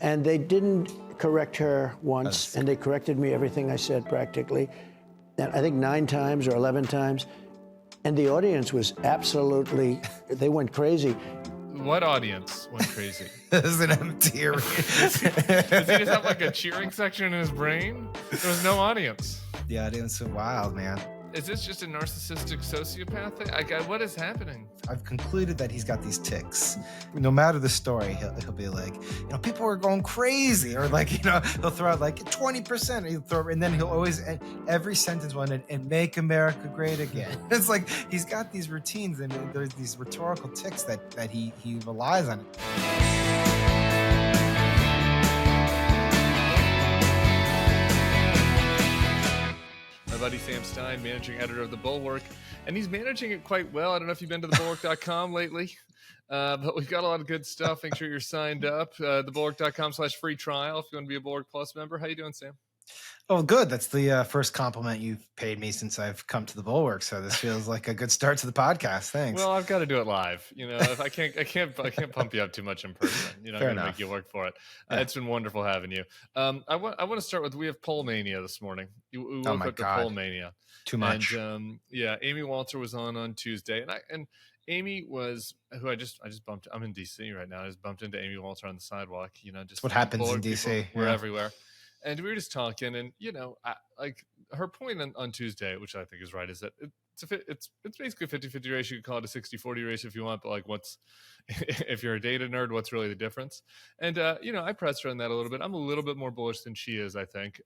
And they didn't correct her once, and they corrected me everything I said practically. And I think 9 times or 11 times. And the audience was absolutely, they went crazy. What audience went crazy? There's an empty arena. Does he just have like a cheering section in his brain? There was no audience. Yeah, it was so wild, man. Is this just a narcissistic sociopath thing? What is happening? I've concluded that he's got these tics. No matter the story, he'll be like, people are going crazy, or like, he'll throw out like 20%, and then he'll always every sentence one and make America great again. It's like he's got these routines and there's these rhetorical tics that he relies on. My buddy Sam Stein, managing editor of the Bulwark, and he's managing it quite well. I don't know if you've been to thebulwark.com lately, but we've got a lot of good stuff. Make sure you're signed up. Thebulwark.com/free trial if you want to be a Bulwark Plus member. How you doing, Sam? Oh, good. That's the first compliment you've paid me since I've come to the Bulwark. So this feels like a good start to the podcast. Thanks. Well, I've got to do it live. If I can't pump you up too much in person. I'm going to make you work for it. Yeah. It's been wonderful having you. I want to start with, we have Poll Mania this morning. We woke up to Poll Mania. Too much. And Amy Walter was on Tuesday, and Amy was who I just bumped. I'm in DC right now. I just bumped into Amy Walter on the sidewalk. Just what happens in DC. We're everywhere. And we were just talking, and like her point on Tuesday, which I think is right, is that it's basically a 50-50 ratio. You could call it a 60-40 ratio if you want, but like, what's if you're a data nerd, what's really the difference? And I pressed her on that a little bit. I'm a little bit more bullish than she is, I think,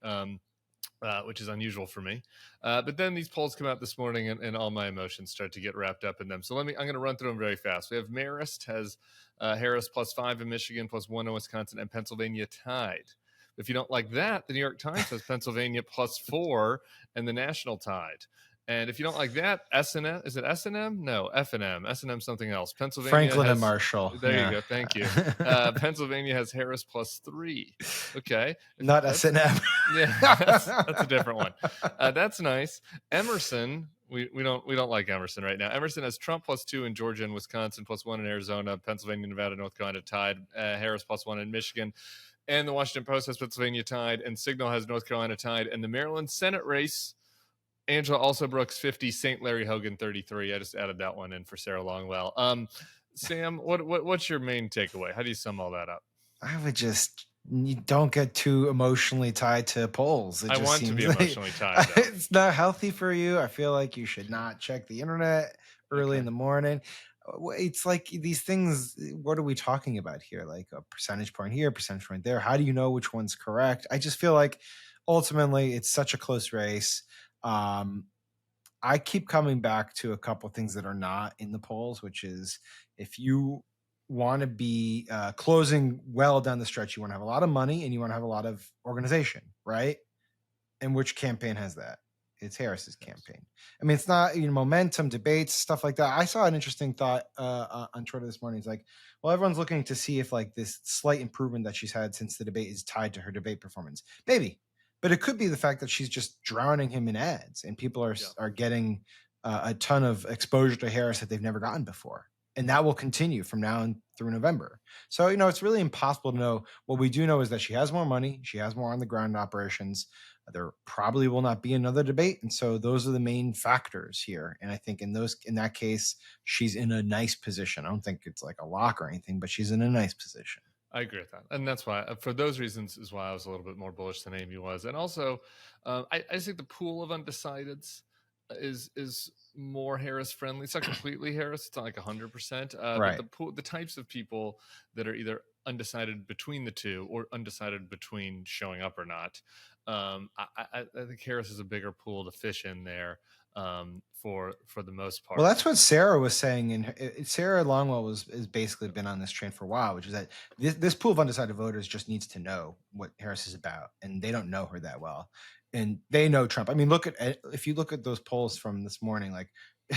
which is unusual for me. But then these polls come out this morning, and all my emotions start to get wrapped up in them. So I'm going to run through them very fast. We have Marist has Harris +5 in Michigan, +1 in Wisconsin, and Pennsylvania tied. If you don't like that, the New York Times has Pennsylvania +4 and the National tied. And if you don't like that, S&M, is it S&M? No, F&M. S&M something else. Pennsylvania Franklin has, and Marshall. There you go. Thank you. Pennsylvania has Harris +3. Okay. Not S&M. Yeah, that's a different one. That's nice. Emerson, we don't like Emerson right now. Emerson has Trump +2 in Georgia and Wisconsin, +1 in Arizona, Pennsylvania, Nevada, North Carolina tied. Harris +1 in Michigan. And the Washington Post has Pennsylvania tied, and Signal has North Carolina tied. And the Maryland Senate race, Angela also Brooks 50, St. Larry Hogan 33. I just added that one in for Sarah Longwell. Sam, what's your main takeaway? How do you sum all that up? I would you don't get too emotionally tied to polls. I want to be emotionally tied, though. It's not healthy for you. I feel like you should not check the internet early in the morning. It's like these things, what are we talking about here? Like a percentage point here, percentage point there. How do you know which one's correct? I just feel like ultimately it's such a close race. I keep coming back to a couple of things that are not in the polls, which is if you want to be closing well down the stretch, you want to have a lot of money and you want to have a lot of organization, right? And which campaign has that? It's Harris's campaign. I mean, it's not, momentum, debates, stuff like that. I saw an interesting thought on Twitter this morning. It's like, well, everyone's looking to see if like this slight improvement that she's had since the debate is tied to her debate performance. Maybe, but it could be the fact that she's just drowning him in ads and people are getting a ton of exposure to Harris that they've never gotten before. And that will continue from now and through November. So, it's really impossible to know. What we do know is that she has more money. She has more on the ground operations. There probably will not be another debate. And so those are the main factors here. And I think in that case, she's in a nice position. I don't think it's like a lock or anything, but she's in a nice position. I agree with that. And that's why, for those reasons, is why I was a little bit more bullish than Amy was. And also, I just think the pool of undecideds is more Harris friendly. It's not completely Harris. It's not like 100%. Right. But the types of people that are either undecided between the two or undecided between showing up or not. I think Harris is a bigger pool to fish in there for the most part. Well, that's what Sarah was saying, and Sarah Longwell has basically been on this train for a while, which is that this pool of undecided voters just needs to know what Harris is about, and they don't know her that well, and they know Trump. I mean, if you look at those polls from this morning, like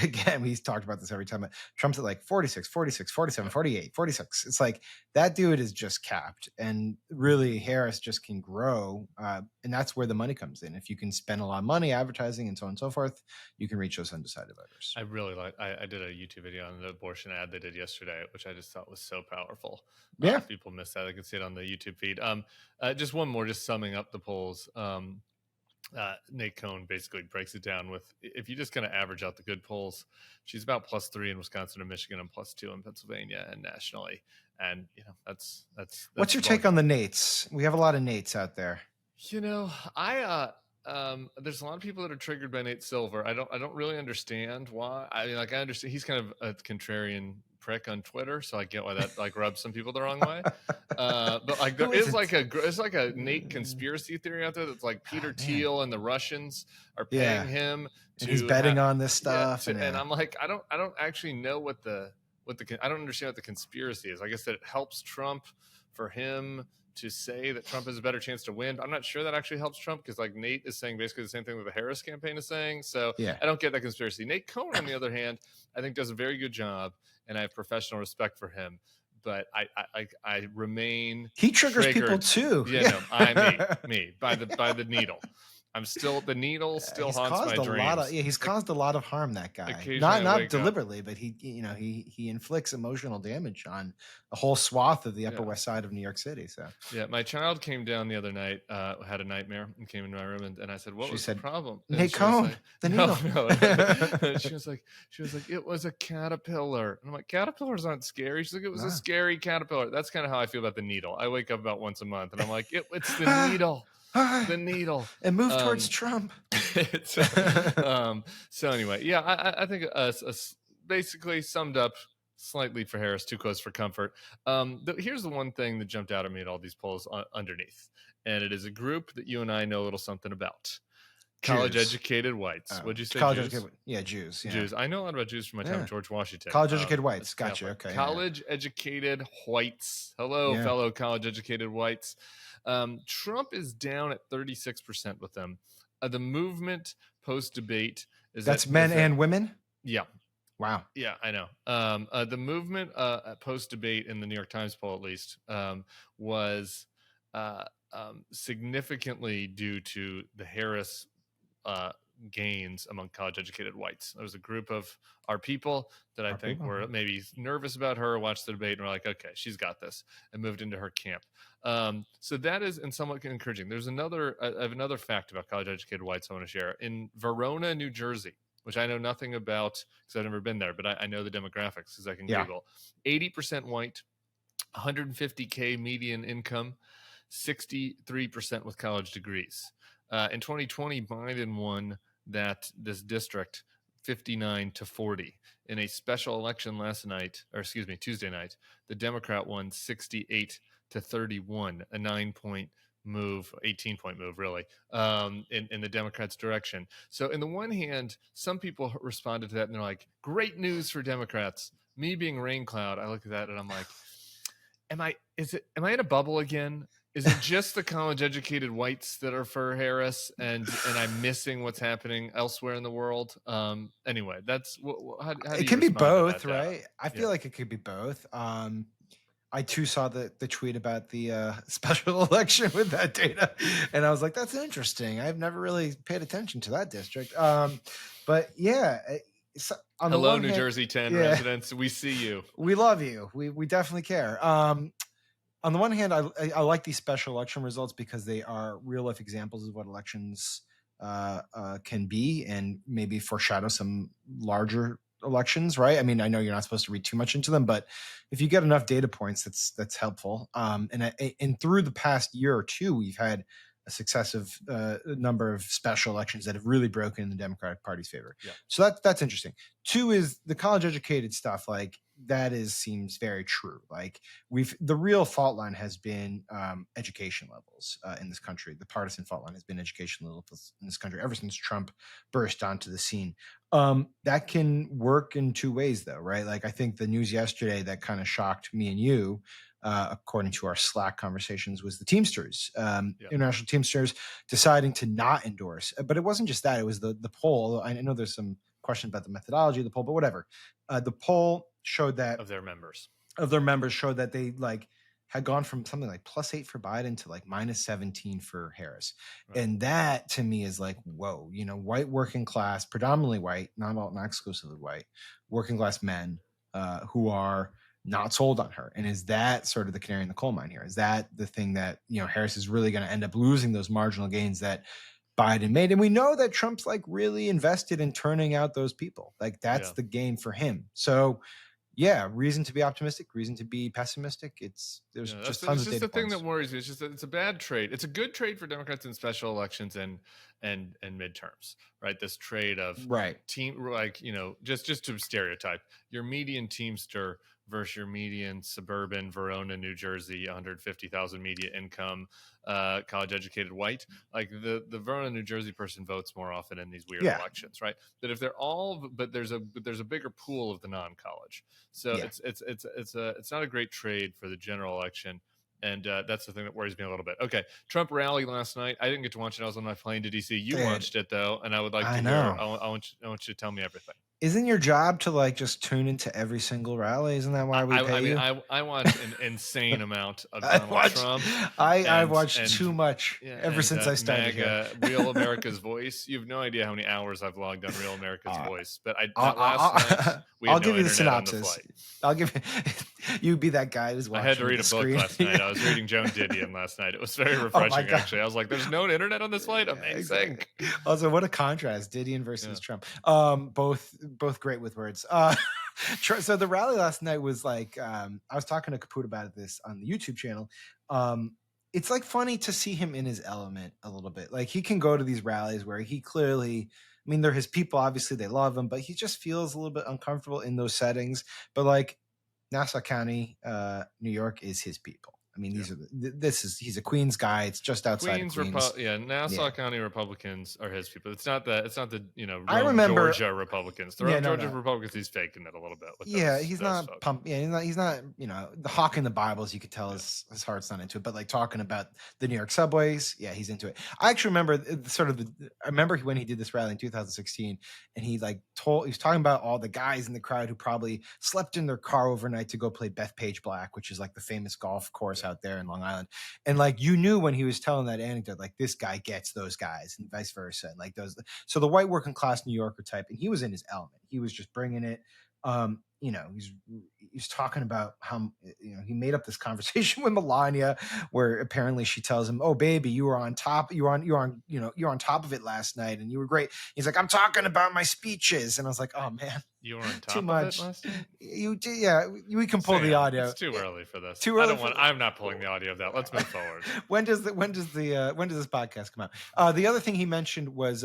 again, he's talked about this every time. Trump's at like 46, 46, 47, 48, 46. It's like that dude is just capped. And really, Harris just can grow. And that's where the money comes in. If you can spend a lot of money advertising and so on and so forth, you can reach those undecided voters. I really like. I did a YouTube video on the abortion ad they did yesterday, which I just thought was so powerful. Yeah. If people missed that, they can see it on the YouTube feed. Just one more, just summing up the polls. Nate Cohn basically breaks it down with, if you just kind of average out the good polls, she's about +3 in Wisconsin and Michigan and +2 in Pennsylvania and nationally. And that's What's your take on the Nates? We have a lot of Nates out there. There's a lot of people that are triggered by Nate Silver. I don't really understand why. I mean, like, I understand he's kind of a contrarian prick on Twitter, so I get why that like rubs some people the wrong way. But like there is like a Nate conspiracy theory out there that's like Peter Thiel and the Russians are paying him to, and he's betting on this stuff. And I'm like, I don't actually know what I don't understand what the conspiracy is. I guess that it helps Trump for him to say that Trump has a better chance to win. I'm not sure that actually helps Trump, because like Nate is saying basically the same thing that the Harris campaign is saying. So I don't get that conspiracy. Nate Cohn, on the other hand, I think does a very good job, and I have professional respect for him. But I remain. He triggers triggered. People too. Me by the needle. I'm still, the needle still haunts my dreams. He's caused a lot of harm, that guy. Not deliberately, but he inflicts emotional damage on a whole swath of the Upper West Side of New York City. So my child came down the other night, had a nightmare, and came into my room, and I said, "What was the problem?" Nate Cohn, the needle. No. she was like, "It was a caterpillar," and I'm like, "Caterpillars aren't scary." She's like, "It was a scary caterpillar." That's kind of how I feel about the needle. I wake up about once a month, and I'm like, "It's the needle." The needle and move towards Trump. So anyway, I think basically summed up slightly for Harris, too close for comfort. Here's the one thing that jumped out at me at all these polls underneath, and it is a group that you and I know a little something about. College-educated whites. What'd you say? Jews? Jews. Jews. I know a lot about Jews from my time at George Washington. College-educated whites. Gotcha. Okay. College-educated whites. Hello, fellow college-educated whites. Trump is down at 36% with them. The movement post-debate is that's men and women. Yeah. Wow. Yeah, I know. The movement post-debate in the New York Times poll, at least, was significantly due to the Harris gains among college-educated whites. There was a group of our people that I think were maybe nervous about her, watched the debate, and were like, okay, she's got this, and moved into her camp. So that is somewhat encouraging. There's I have another fact about college-educated whites I want to share. In Verona, New Jersey, which I know nothing about because I've never been there, but I know the demographics because I can Google. 80% white, 150K median income, 63% with college degrees. In 2020, Biden won this district 59-40. In a special election Tuesday night, the Democrat won 68-31, a 9-point move, 18-point move, really, in the Democrats' direction. So, in the one hand, some people responded to that and they're like, "Great news for Democrats." Me being rain cloud, I look at that and I'm like, "Am I in a bubble again? Is it just the college-educated whites that are for Harris, and I'm missing what's happening elsewhere in the world?" Anyway, that's how it can be both, right? I feel like it could be both. I too saw the tweet about the special election with that data, and I was like, "That's interesting. I've never really paid attention to that district." But yeah. Hello, New Jersey 10 residents. We see you. We love you. We definitely care. On the one hand, I like these special election results because they are real life examples of what elections can be, and maybe foreshadow some larger elections, right? I mean, I know you're not supposed to read too much into them, but if you get enough data points, that's helpful. And through the past year or two, we've had a successive number of special elections that have really broken in the Democratic Party's favor. Yeah. So that's interesting. Two is the college educated stuff. Like that seems very true. Like the real fault line has been education levels in this country. The partisan fault line has been education levels in this country ever since Trump burst onto the scene. That can work in two ways though, right? Like I think the news yesterday that kind of shocked me and you, according to our Slack conversations, was the Teamsters, international Teamsters deciding to not endorse. But it wasn't just that; it was the poll. I know there's some question about the methodology of the poll, but whatever. The poll showed that of their members showed that they like had gone from something like +8 for Biden to like -17 for Harris. Right. And that to me is like, whoa, white working class, predominantly white, not exclusively white, working class men who are not sold on her. And is that sort of the canary in the coal mine here? Is that the thing that, Harris is really going to end up losing those marginal gains that Biden made? And we know that Trump's like really invested in turning out those people. Like that's the game for him. So yeah, reason to be optimistic, reason to be pessimistic. There's just tons of data the thing points. that worries me. It's just that it's a bad trade. It's a good trade for Democrats in special elections and midterms, right? This trade of team, like, just to stereotype, your median Teamster versus your median suburban Verona, New Jersey, 150,000 media income, college educated white. Like the Verona, New Jersey person votes more often in these weird elections, right? That if they're all, but there's a bigger pool of the non-college. So it's not a great trade for the general election. And that's the thing that worries me a little bit. Okay, Trump rally last night. I didn't get to watch it. I was on my plane to DC. You watched it though, and I would like to hear. I want you to tell me everything. Isn't your job to like just tune into every single rally? Isn't that why we pay you? I watch an insane amount of Donald Trump. I've watched too much ever since I started here. Real America's Voice. You have no idea how many hours I've logged on Real America's Voice. But last night we had I'll give you the synopsis. I'll give you be that guy who's watching. I had to read a book last night. I was reading Joan Didion last night. It was very refreshing, actually. I was like, "There's no internet on this flight." Amazing. Also, what a contrast, Didion versus Trump. Both great with words. So the rally last night was like, I was talking to Kaput about this on the YouTube channel. It's like funny to see him in his element a little bit. Like he can go to these rallies where he clearly, they're his people, obviously they love him, but he just feels a little bit uncomfortable in those settings. But like Nassau County, New York is his people. He's a Queens guy. It's just outside of Queens. Nassau County Republicans are his people. It's not the I remember Georgia Republicans. The Georgia Republicans, he's faking it a little bit. With he's not pumped. He's not the hawking the Bibles. You could tell his heart's not into it. But like talking about the New York subways, he's into it. I actually remember I remember when he did this rally in 2016, and he was talking about all the guys in the crowd who probably slept in their car overnight to go play Bethpage Black, which is like the famous golf course out there in Long Island. And like you knew when he was telling that anecdote, like this guy gets those guys and vice versa. And like those, so the white working class New Yorker type, and he was in his element. He was just bringing it. He's talking about how he made up this conversation with Melania where apparently she tells him, "Oh baby, you were on top. You're on top of it last night, and you were great." He's like, "I'm talking about my speeches," and I was like, "Oh man, you were on top too much. Of it last night? You did, yeah. We can pull the audio. It's too early for this. Too early. I'm not pulling the audio of that. Let's move forward. When does this podcast come out? The other thing he mentioned was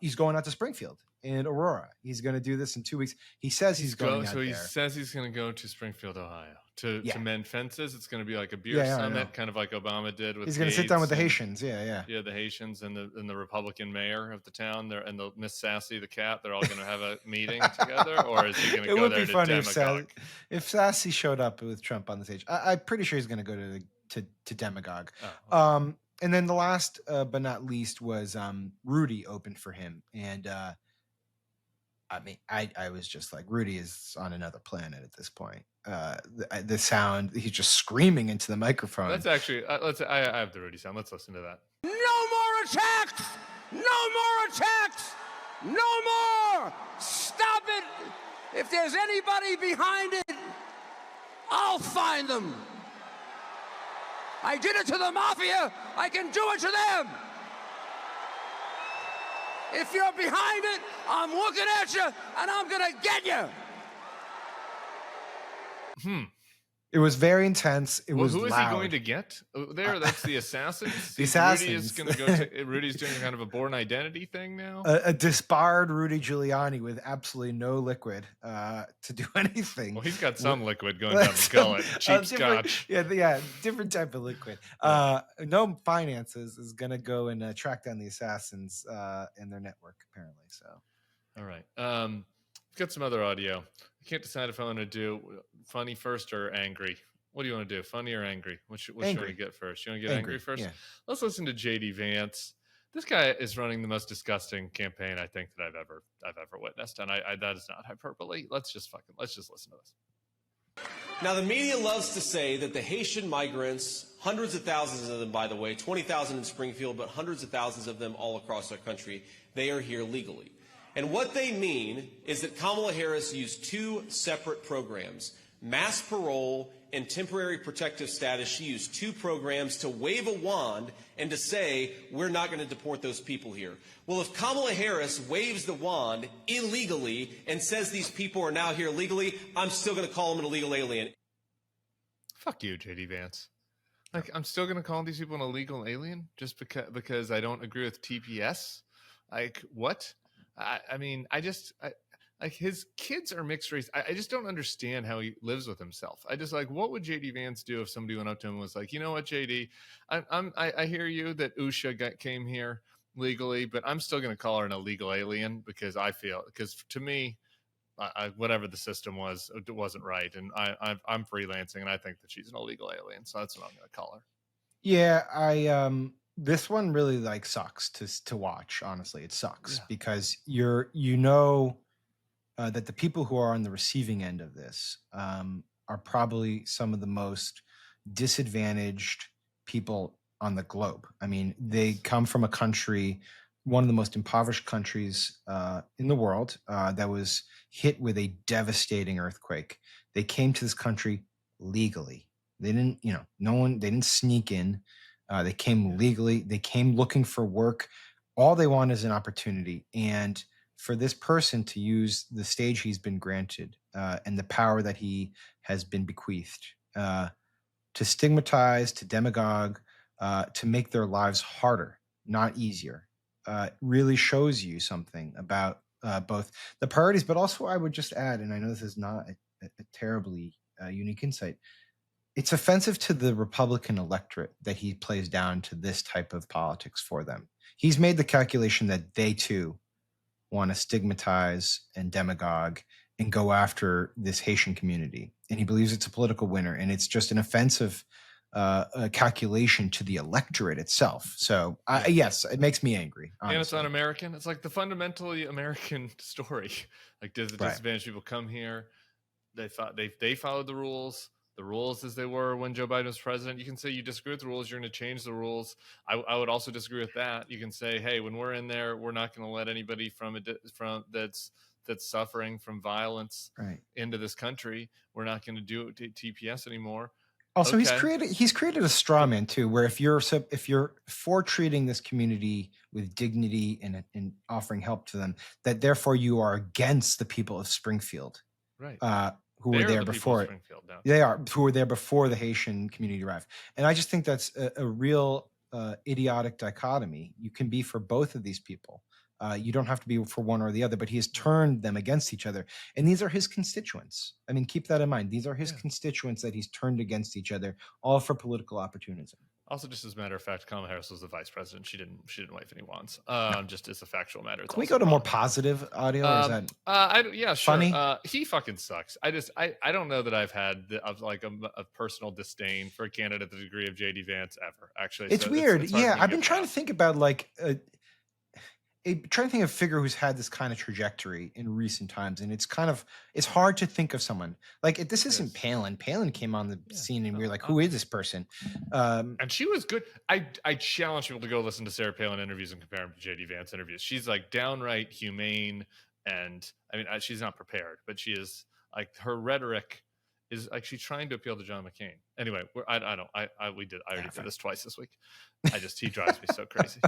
he's going out to Springfield in Aurora. He's going to do this in 2 weeks. He says he's going out there. He says he's going to go to Springfield, Ohio to mend fences. It's going to be like a beer summit, kind of like Obama did with. He's going to sit down with the Haitians. The Haitians and the Republican mayor of the town there, and the Miss Sassy the cat. They're all going to have a meeting together, or is he going to go there to demagogue? If Sassy showed up with Trump on the stage, I'm pretty sure he's going to go to demagogue. Oh, okay. And then the last but not least was Rudy opened for him, and I was just like, Rudy is on another planet at this point. The sound, he's just screaming into the microphone. That's actually I have the Rudy sound. Let's listen to that. No more attacks! No more attacks! No more! Stop it! If there's anybody behind it, I'll find them. I did it to the mafia, I can do it to them. If you're behind it, I'm looking at you, and I'm gonna get you. It was very intense. It was who is loud. he going to get there? That's the assassins. The assassins. Rudy is going to go. Rudy's doing kind of a born identity thing now. A disbarred Rudy Giuliani with absolutely no liquid to do anything. Well, he's got some liquid going down the gullet. Cheap scotch. Yeah, different type of liquid. No finances is going to go and track down the assassins in their network, apparently. So, all right. We've got some other audio. I can't decide if I want to do funny first or angry. What do you want to do? Funny or angry? What should we get first? You want to get angry first? Yeah. Let's listen to JD Vance. This guy is running the most disgusting campaign I think that I've ever witnessed, and I that is not hyperbole. Let's just listen to this. Now, the media loves to say that the Haitian migrants, hundreds of thousands of them, by the way, 20,000 in Springfield, but hundreds of thousands of them all across our country, they are here legally. And what they mean is that Kamala Harris used two separate programs, mass parole and temporary protective status. She used two programs to wave a wand and to say, we're not going to deport those people here. Well, if Kamala Harris waves the wand illegally and says these people are now here legally, I'm still going to call them an illegal alien. Fuck you, JD Vance. Like, I'm still going to call these people an illegal alien just because I don't agree with TPS? Like, what? I mean, like, his kids are mixed race. I just don't understand how he lives with himself. I just, like, what would JD Vance do if somebody went up to him and was like, you know what, JD, I hear you that Usha came here legally, but I'm still going to call her an illegal alien because to me, whatever the system was, it wasn't right. And I'm freelancing and I think that she's an illegal alien. So that's what I'm going to call her. Yeah, this one really like sucks to watch. Honestly, it sucks because that the people who are on the receiving end of this are probably some of the most disadvantaged people on the globe. I mean, they come from a country, one of the most impoverished countries in the world that was hit with a devastating earthquake. They came to this country legally. They didn't, they didn't sneak in. They came legally. They came looking for work. All they want is an opportunity. And for this person to use the stage he's been granted and the power that he has been bequeathed to stigmatize, to demagogue, to make their lives harder, not easier, really shows you something about both the priorities, but also I would just add, and I know this is not a terribly unique insight, it's offensive to the Republican electorate that he plays down to this type of politics for them. He's made the calculation that they too want to stigmatize and demagogue and go after this Haitian community. And he believes it's a political winner. And it's just an offensive calculation to the electorate itself. So yes, it makes me angry. Honestly. And it's un-American. It's like the fundamentally American story. Like, does the disadvantaged people come here? They followed the rules as they were when Joe Biden was president. You can say you disagree with the rules, you're going to change the rules. I would also disagree with that. You can say, hey, when we're in there, we're not going to let anybody from that's suffering from violence into this country. We're not going to do it to TPS anymore. Also, he's created a straw man too, where if you're for treating this community with dignity and offering help to them, that therefore you are against the people of Springfield, right? Who were there before they are, who were there before the Haitian community arrived. And I just think that's a real idiotic dichotomy. You can be for both of these people. You don't have to be for one or the other, but he has turned them against each other. And these are his constituents. I mean, keep that in mind. These are his constituents that he's turned against each other, all for political opportunism. Also, just as a matter of fact, Kamala Harris was the vice president. She didn't wave any wands. Just as a factual matter. Can we go to more positive audio? Or is that sure. Funny? He fucking sucks. I don't know that I've had a personal disdain for a candidate the degree of JD Vance ever. Actually, it's weird. I've been trying to think about trying to think of a figure who's had this kind of trajectory in recent times, and it's hard to think of someone like this. Isn't Palin? Palin came on the scene, and we were like, "Who is this person?" And she was good. I challenge people to go listen to Sarah Palin interviews and compare them to JD Vance interviews. She's like downright humane, and I mean, she's not prepared, but she is like her rhetoric is like she's trying to appeal to John McCain. Anyway, I already did this twice this week. He drives me so crazy.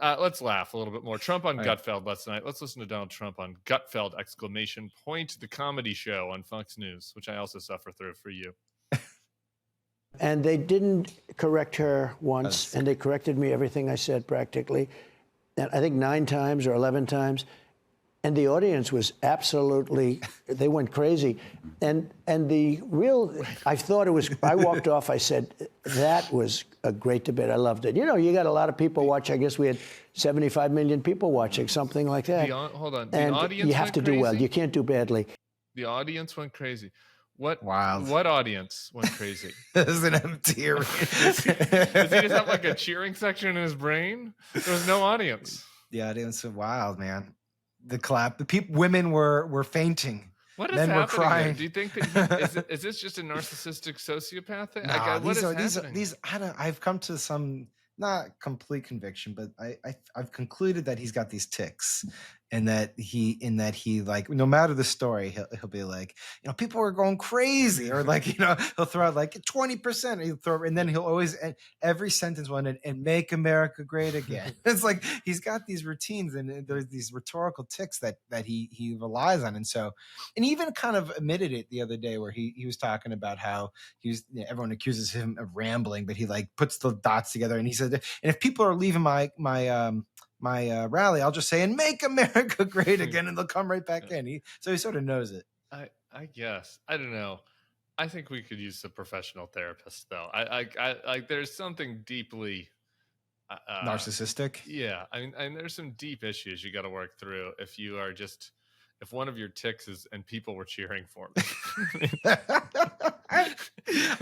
Let's laugh a little bit more. Trump on Gutfeld last night. Let's listen to Donald Trump on Gutfeld ! The comedy show on Fox News, which I also suffer through for you. And they didn't correct her once, and they corrected me everything I said practically. And I think 9 times or 11 times. And the audience was absolutely, they went crazy. And the real, I walked off, I said, that was a great debate. I loved it. You got a lot of people watch. I guess we had 75 million people watching, something like that. Hold on. And you have to do well. You can't do badly. The audience went crazy. Wild. What audience went crazy? There's an empty arena. Does he just have like a cheering section in his brain? There was no audience. The audience was wild, man. The clap. The people, women were fainting. What is Men were happening there? crying. Do you think that is this just a narcissistic sociopath thing? Nah, What is these happening? I've come to some, not complete conviction, but I've concluded that he's got these tics, and that he like, no matter the story, he'll be like, people are going crazy, or like, he'll throw out like 20%, he'll throw, and then he'll always end every sentence one and make America great again. It's like he's got these routines, and there's these rhetorical tics that he relies on, and he even kind of admitted it the other day, where he was talking about how everyone accuses him of rambling, but he like puts the dots together, and he said, and if people are leaving my rally, I'll just say, and make America great again, and they'll come right back in. So he sort of knows it. I guess. I don't know. I think we could use a professional therapist, though. I there's something deeply narcissistic. Yeah, I mean, there's some deep issues you got to work through if one of your tics is and people were cheering for me.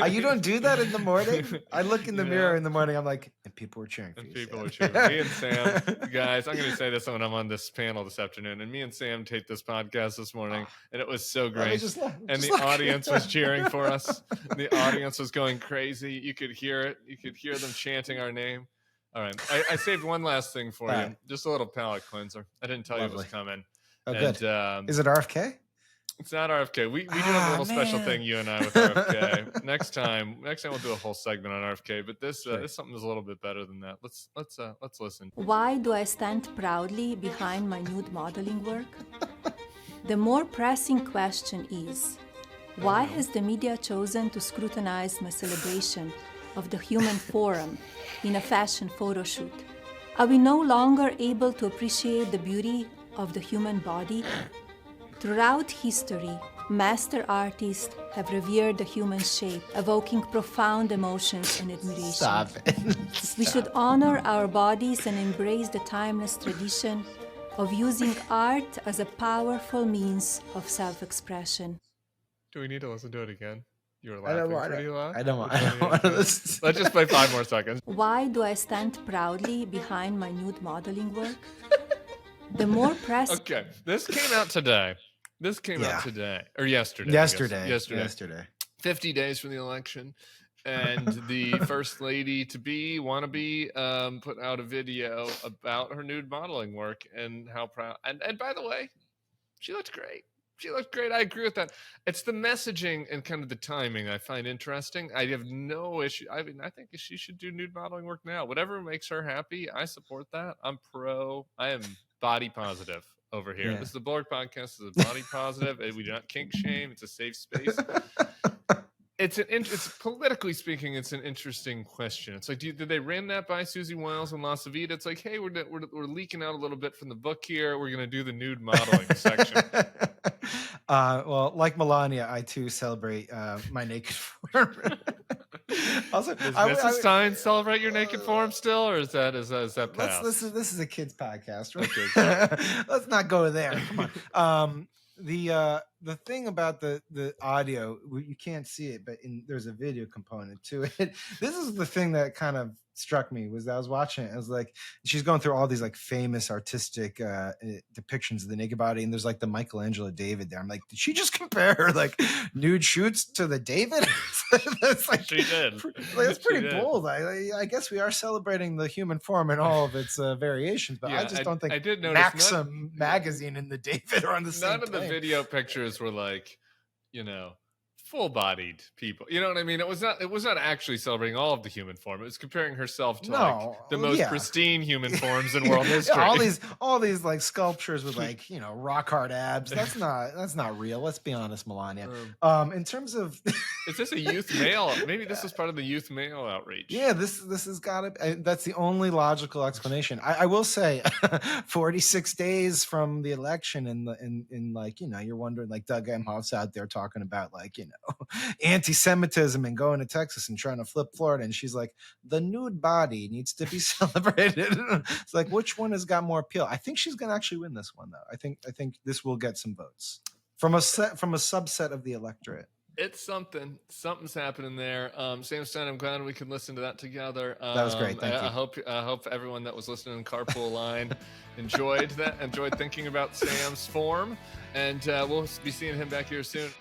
You don't do that in the morning? I look in the mirror in the morning, I'm like, and people were cheering for you. People were cheering. Me and Sam, guys, I'm going to say this when I'm on this panel this afternoon, and me and Sam taped this podcast this morning, and it was so great. And the audience was cheering for us. The audience was going crazy. You could hear it. You could hear them chanting our name. All right. I saved one last thing for you. Just a little palate cleanser. I didn't tell you it was coming. Oh, good. Is it RFK? It's not RFK. We do have a little special thing, you and I, with RFK. Next time we'll do a whole segment on RFK. But this something is a little bit better than that. Let's listen. Why do I stand proudly behind my nude modeling work? The more pressing question is, why has the media chosen to scrutinize my celebration of the human form in a fashion photo shoot? Are we no longer able to appreciate the beauty of the human body? Throughout history, master artists have revered the human shape, evoking profound emotions and admiration. Stop it. We should honor our bodies and embrace the timeless tradition of using art as a powerful means of self-expression. Do we need to listen to it again? You were laughing pretty loud. I don't want to listen. Let's just play 5 more seconds. Why do I stand proudly behind my nude modeling work? The more press. Okay, this came out today. Or yesterday. Yesterday. 50 days from the election, and the first lady to be wannabe put out a video about her nude modeling work and how proud. And by the way, she looked great. I agree with that. It's the messaging and kind of the timing I find interesting. I have no issue. I mean, I think she should do nude modeling work now. Whatever makes her happy, I support that. I am body positive over here. Yeah. This is the Bulwark podcast. This is body positive. We do not kink shame. It's a safe space. It's politically speaking, it's an interesting question. It's like, did they ran that by Susie Wiles and La Savita? It's like, hey, we're leaking out a little bit from the book here. We're going to do the nude modeling section. Well, like Melania, I too celebrate my naked form. Also, does Mrs. Stein celebrate your naked form still, or is that past? This is a kids podcast, right? Okay. Let's not go there. Come on. The thing about the audio, you can't see it, but there's a video component to it. This is the thing that kind of struck me, was that I was watching it. I was like, she's going through all these like famous artistic depictions of the naked body, and there's like the Michelangelo David there. I'm like, did she just compare her like nude shoots to the David? That's like, she did. That's pretty bold. I guess we are celebrating the human form in all of its variations, but I just don't think I did notice Maxim magazine and the David are on the same. None of the video pictures were like, full-bodied people. You know what I mean? It was not actually celebrating all of the human form. It was comparing herself to like the most pristine human forms in world history. all these like sculptures with like, rock hard abs. That's not real. Let's be honest, Melania. In terms of is this a youth mail? Maybe this is part of the youth mail outreach. Yeah, this has got to. That's the only logical explanation. I will say, 46 days from the election, and like you're wondering, like Doug Emhoff's out there talking about like anti-Semitism and going to Texas and trying to flip Florida, and she's like, the nude body needs to be celebrated. It's like, which one has got more appeal? I think she's going to actually win this one, though. I think this will get some votes from a subset of the electorate. It's something. Something's happening there. Sam Stein, I'm glad we could listen to that together. That was great. Thank you. I hope everyone that was listening in Carpool Line enjoyed that. Enjoyed thinking about Sam's form, and we'll be seeing him back here soon.